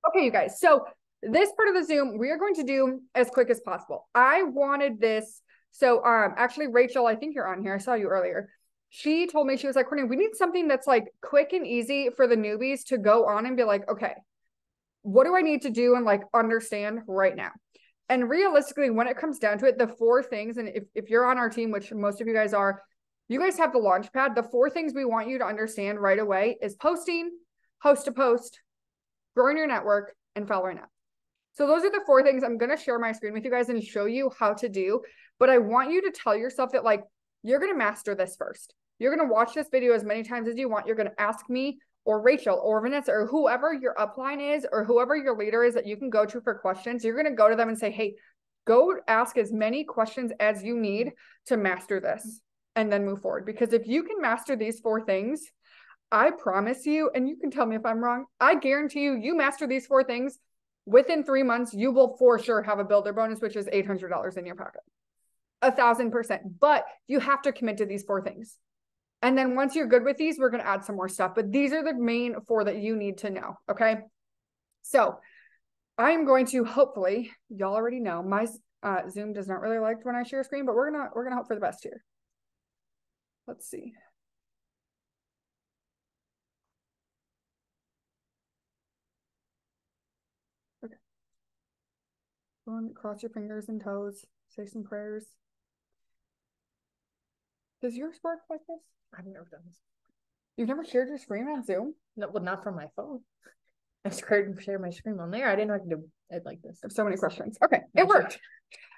Okay, you guys. So this part of the Zoom, we are going to do as quick as possible. I wanted this. So actually, Rachel, I think you're on here. I saw you earlier. She told me, she was like, Courtney, we need something that's like quick and easy for the newbies to go on and be like, okay, what do I need to do and like understand right now? And realistically, when it comes down to it, the 4 things, and if you're on our team, which most of you guys are, you guys have the launch pad. The 4 things we want you to understand right away is posting, host to post, growing your network, and following up. So those are the 4 things. I'm going to share my screen with you guys and show you how to do, but I want you to tell yourself that like, you're going to master this first. You're going to watch this video as many times as you want. You're going to ask me or Rachel or Vanessa or whoever your upline is or whoever your leader is that you can go to for questions. You're going to go to them and say, hey, go ask as many questions as you need to master this and then move forward. Because if you can master these 4 things, I promise you, and you can tell me if I'm wrong, I guarantee you, you master these 4 things within 3 months, you will for sure have a builder bonus, which is $800 in your pocket. 1,000%. But you have to commit to these 4 things. And then once you're good with these, we're going to add some more stuff. But these are the main 4 that you need to know. Okay. So I'm going to, hopefully, y'all already know my Zoom does not really like when I share screen, but we're gonna hope for the best here. Let's see. Okay. Cross your fingers and toes. Say some prayers. Does yours work like this? I've never done this. You've never shared your screen on Zoom? No, well, not from my phone. I've shared my screen on there. I didn't know I could do it like this. I have so many questions. Okay, it worked.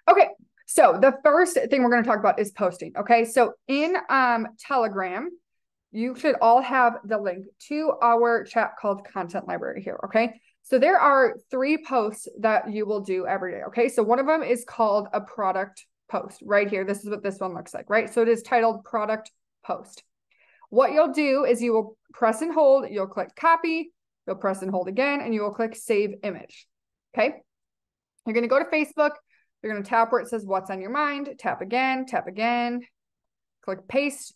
Okay, so the first thing we're going to talk about is posting. Okay, so in Telegram, you should all have the link to our chat called Content Library here. Okay, so there are 3 posts that you will do every day. Okay, so one of them is called a product post right here. This is what this one looks like, right? So it is titled product post. What you'll do is you will press and hold, you'll click copy, you'll press and hold again, and you will click save image. Okay. You're going to go to Facebook. You're going to tap where it says what's on your mind, tap again, click paste.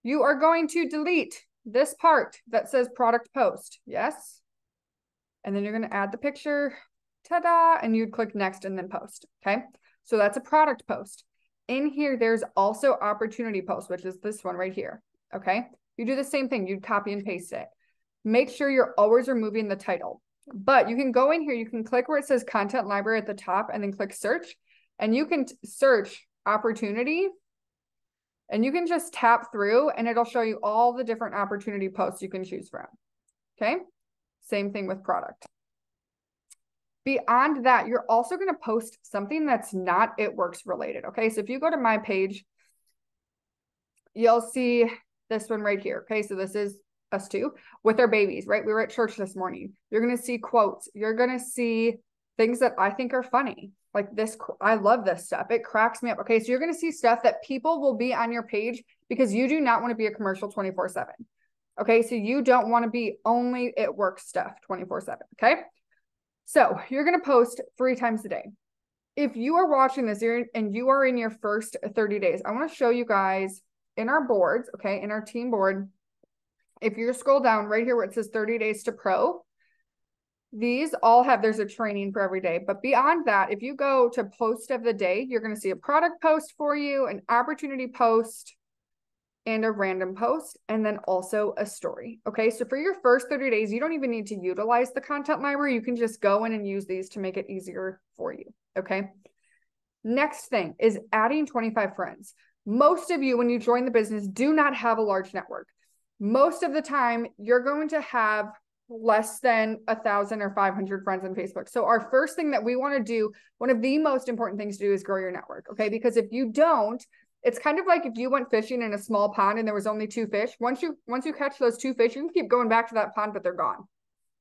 You are going to delete this part that says product post. Yes. And then you're going to add the picture, ta-da, and you'd click next and then post. Okay. So that's a product post. In here, there's also opportunity post, which is this one right here. Okay. You do the same thing. You'd copy and paste it. Make sure you're always removing the title, but you can go in here. You can click where it says content library at the top and then click search, and you can search opportunity and you can just tap through and it'll show you all the different opportunity posts you can choose from. Okay. Same thing with product. Beyond that, you're also going to post something that's not It Works related. Okay. So if you go to my page, you'll see this one right here. Okay. So this is us 2 with our babies, right? We were at church this morning. You're going to see quotes. You're going to see things that I think are funny. Like this, I love this stuff. It cracks me up. Okay. So you're going to see stuff that people will be on your page because you do not want to be a commercial 24/7. Okay. So you don't want to be only It Works stuff 24/7. Okay. So you're going to post 3 times a day. If you are watching this and you are in your first 30 days, I want to show you guys in our boards, okay, in our team board, if you scroll down right here where it says 30 days to pro, these all have, there's a training for every day. But beyond that, if you go to post of the day, you're going to see a product post for you, an opportunity post, and a random post, and then also a story. Okay, so for your first 30 days, you don't even need to utilize the content library. You can just go in and use these to make it easier for you. Okay, next thing is adding 25 friends. Most of you, when you join the business, do not have a large network. Most of the time, you're going to have less than 1,000 or 500 friends on Facebook. So our first thing that we want to do, one of the most important things to do is grow your network. Okay, because if you don't, it's kind of like if you went fishing in a small pond and there was only 2 fish. Once you catch those 2 fish, you can keep going back to that pond, but they're gone.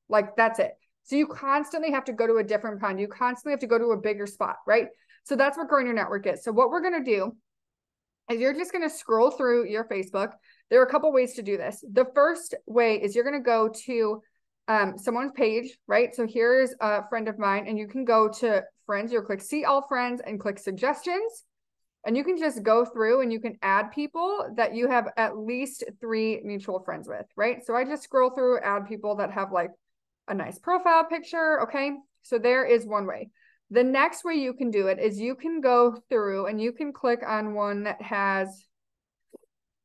Like that's it. So you constantly have to go to a different pond. You constantly have to go to a bigger spot, right? So that's what growing your network is. So what we're going to do is you're just going to scroll through your Facebook. There are a couple ways to do this. The first way is you're going to go to someone's page, right? So here's a friend of mine, and you can go to friends. You'll click see all friends and click suggestions. And you can just go through and you can add people that you have at least 3 mutual friends with, right? So I just scroll through, add people that have like a nice profile picture. Okay. So there is one way. The next way you can do it is you can go through and you can click on one that has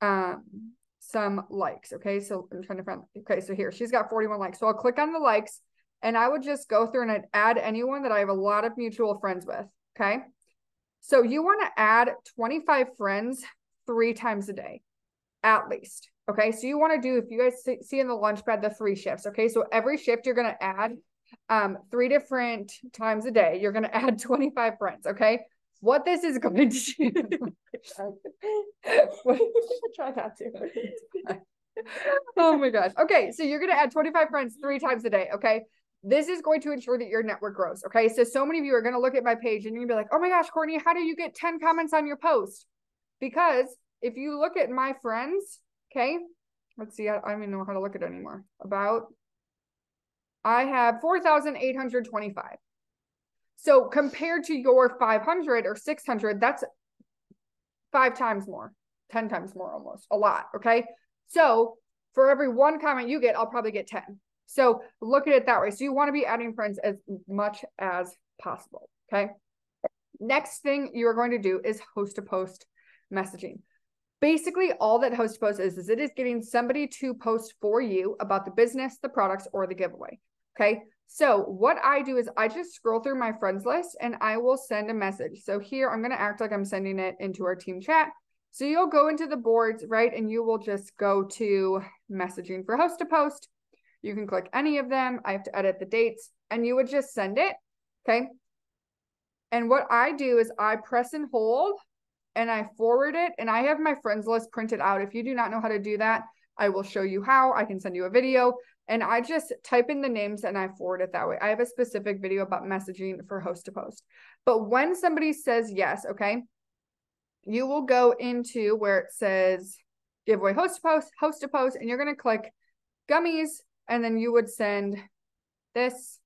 some likes. Okay. So I'm trying to find, okay. So here she's got 41 likes. So I'll click on the likes and I would just go through and I'd add anyone that I have a lot of mutual friends with. Okay. So you want to add 25 friends 3 times a day, at least. Okay. So you want to do, if you guys see in the lunch pad, the 3 shifts. Okay. So every shift you're going to add 3 different times a day. You're going to add 25 friends. Okay. What this is going to do. Try not to. Oh my gosh. Okay. So you're going to add 25 friends 3 times a day. Okay. This is going to ensure that your network grows. Okay. So many of you are going to look at my page and you're gonna be like, oh my gosh, Courtney, how do you get 10 comments on your post? Because if you look at my friends, okay, let's see, I don't even know how to look at it anymore. I have 4,825. So compared to your 500 or 600, that's 5 times more, 10 times more, almost a lot. Okay. So for every 1 comment you get, I'll probably get 10. So look at it that way. So you want to be adding friends as much as possible. Okay. Next thing you're going to do is host to post messaging. Basically, all that host to post is it is getting somebody to post for you about the business, the products, or the giveaway. Okay. So what I do is I just scroll through my friends list and I will send a message. So here I'm going to act like I'm sending it into our team chat. So you'll go into the boards, right? And you will just go to messaging for host to post. You can click any of them. I have to edit the dates and you would just send it. Okay. And what I do is I press and hold and I forward it and I have my friends list printed out. If you do not know how to do that, I will show you how. I can send you a video and I just type in the names and I forward it that way. I have a specific video about messaging for host to post. But when somebody says yes, okay, you will go into where it says giveaway host to post, and you're going to click gummies. And then you would send this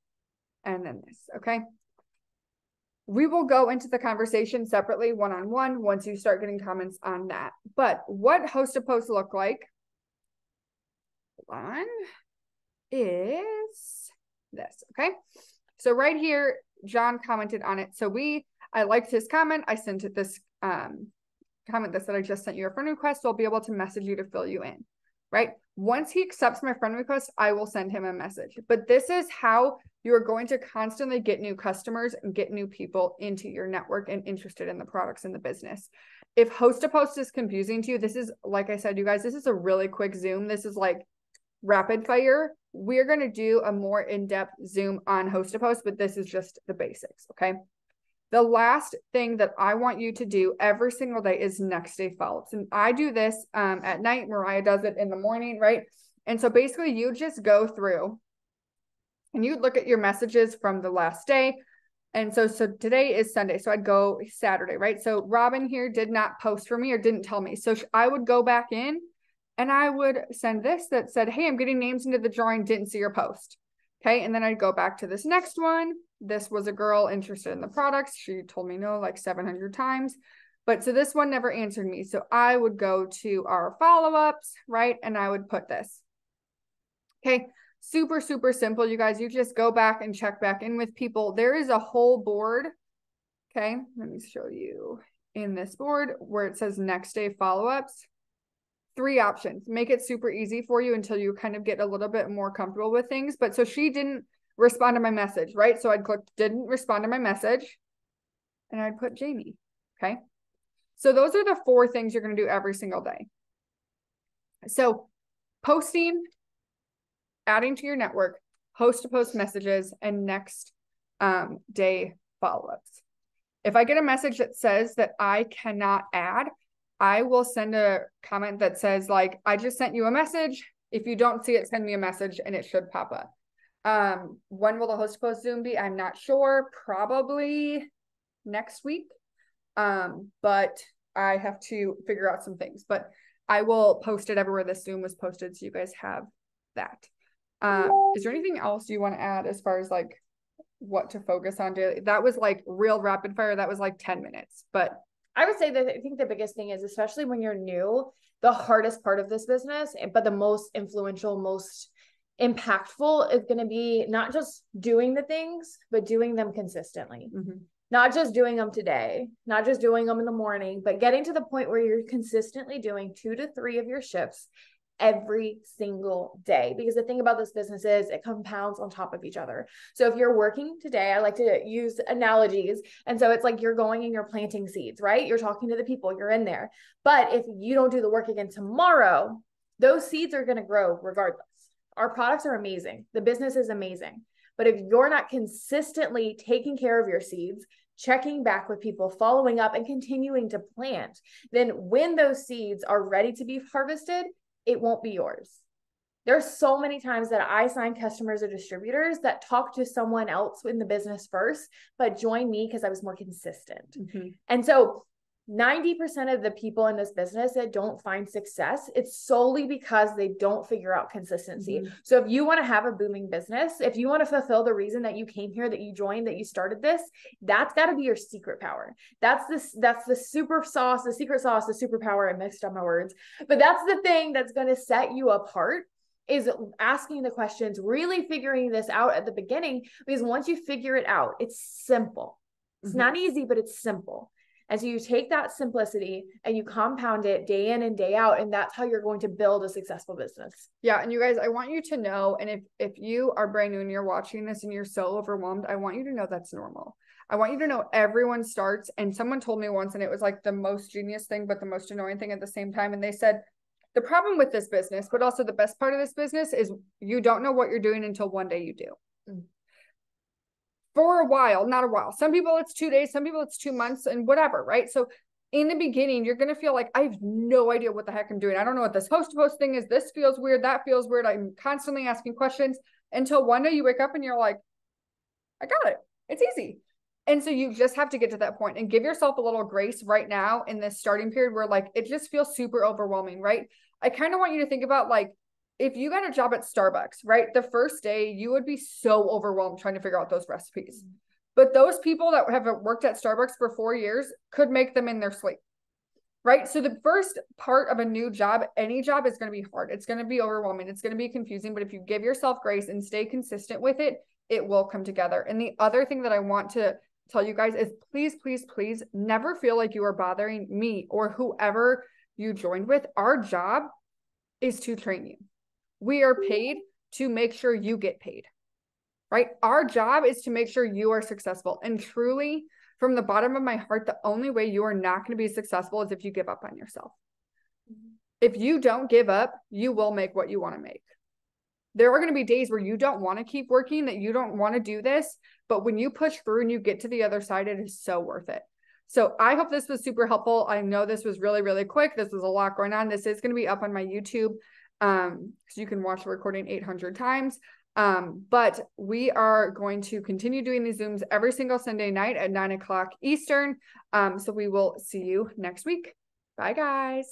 and then this, okay? We will go into the conversation separately, one-on-one, once you start getting comments on that. But what host to post look like is this, okay? So right here, John commented on it. So I liked his comment. I sent it this comment that said, I just sent you a friend request. So I'll be able to message you to fill you in. Right? Once he accepts my friend request, I will send him a message. But this is how you're going to constantly get new customers and get new people into your network and interested in the products in the business. If host to post is confusing to you, this is, like I said, you guys, this is a really quick Zoom. This is like rapid fire. We're going to do a more in-depth Zoom on host to post, but this is just the basics. Okay. The last thing that I want you to do every single day is next day follow-ups. And I do this at night. Mariah does it in the morning, right? And so basically you just go through and you look at your messages from the last day. And so today is Sunday. So I'd go Saturday, right? So Robin here did not post for me or didn't tell me. So I would go back in and I would send this that said, hey, I'm getting names into the drawing. Didn't see your post. Okay. And then I'd go back to this next one. This was a girl interested in the products. She told me no like 700 times. But so this one never answered me. So I would go to our follow-ups, right? And I would put this. Okay. Super, super simple, you guys. You just go back and check back in with people. There is a whole board. Okay. Let me show you in this board where it says next day follow-ups. 3 options. Make it super easy for you until you kind of get a little bit more comfortable with things. But so she didn't respond to my message, right? So I'd click didn't respond to my message and I'd put Jamie. Okay. So those are the 4 things you're going to do every single day. So posting, adding to your network, host to post messages, and next day follow-ups. If I get a message that says that I cannot add, I will send a comment that says like, I just sent you a message. If you don't see it, send me a message and it should pop up. When will the host to post Zoom be? I'm not sure. Probably next week. But I have to figure out some things, but I will post it everywhere this Zoom was posted. So you guys have that. Is there anything else you want to add as far as like what to focus on daily? That was like real rapid fire. That was like 10 minutes, but I would say that I think the biggest thing is, especially when you're new, the hardest part of this business, but the most influential, most impactful is going to be not just doing the things, but doing them consistently. Not just doing them today, not just doing them in the morning, but getting to the point where you're consistently doing 2 to 3 of your shifts every single day. Because the thing about this business is it compounds on top of each other. So if you're working today, I like to use analogies. And so it's like you're going and you're planting seeds, right? You're talking to the people, you're in there. But if you don't do the work again tomorrow, those seeds are going to grow regardless. Our products are amazing. The business is amazing. But if you're not consistently taking care of your seeds, checking back with people, following up, and continuing to plant, then when those seeds are ready to be harvested, it won't be yours. There's so many times that I sign customers or distributors that talk to someone else in the business first, but join me because I was more consistent. And so 90% of the people in this business that don't find success, it's solely because they don't figure out consistency. So if you want to have a booming business, if you want to fulfill the reason that you came here, that you joined, that you started this, that's got to be your secret power. That's the super sauce, the secret sauce, the superpower. I mixed up my words, but that's the thing that's going to set you apart, is asking the questions, really figuring this out at the beginning, because once you figure it out, it's simple. It's not easy, but it's simple. And so you take that simplicity and you compound it day in and day out, and that's how you're going to build a successful business. Yeah. And you guys, I want you to know, and if you are brand new and you're watching this and you're so overwhelmed, I want you to know that's normal. I want you to know everyone starts. And someone told me once, and it was like the most genius thing, but the most annoying thing at the same time. And they said, the problem with this business, but also the best part of this business, is you don't know what you're doing until one day you do. For a while, not a while. Some people it's 2 days, some people it's 2 months, and whatever, right? So in the beginning, you're going to feel like, I have no idea what the heck I'm doing. I don't know what this host to host thing is. This feels weird. That feels weird. I'm constantly asking questions until one day you wake up and you're like, I got it. It's easy. And so you just have to get to that point and give yourself a little grace right now in this starting period where like, it just feels super overwhelming, right? I kind of want you to think about like, if you got a job at Starbucks, right? The first day you would be so overwhelmed trying to figure out those recipes. But those people that have worked at Starbucks for 4 years could make them in their sleep, right? So the first part of a new job, any job, is going to be hard. It's going to be overwhelming. It's going to be confusing. But if you give yourself grace and stay consistent with it, it will come together. And the other thing that I want to tell you guys is please, please, please never feel like you are bothering me or whoever you joined with. Our job is to train you. We are paid to make sure you get paid, right? Our job is to make sure you are successful. And truly, from the bottom of my heart, the only way you are not going to be successful is if you give up on yourself. If you don't give up, you will make what you want to make. There are going to be days where you don't want to keep working, that you don't want to do this, but when you push through and you get to the other side, it is so worth it. So I hope this was super helpful. I know this was really, really quick. This was a lot going on. This is going to be up on my YouTube. So you can watch the recording 800 times. But we are going to continue doing these Zooms every single Sunday night at 9 o'clock Eastern. So we will see you next week. Bye, guys.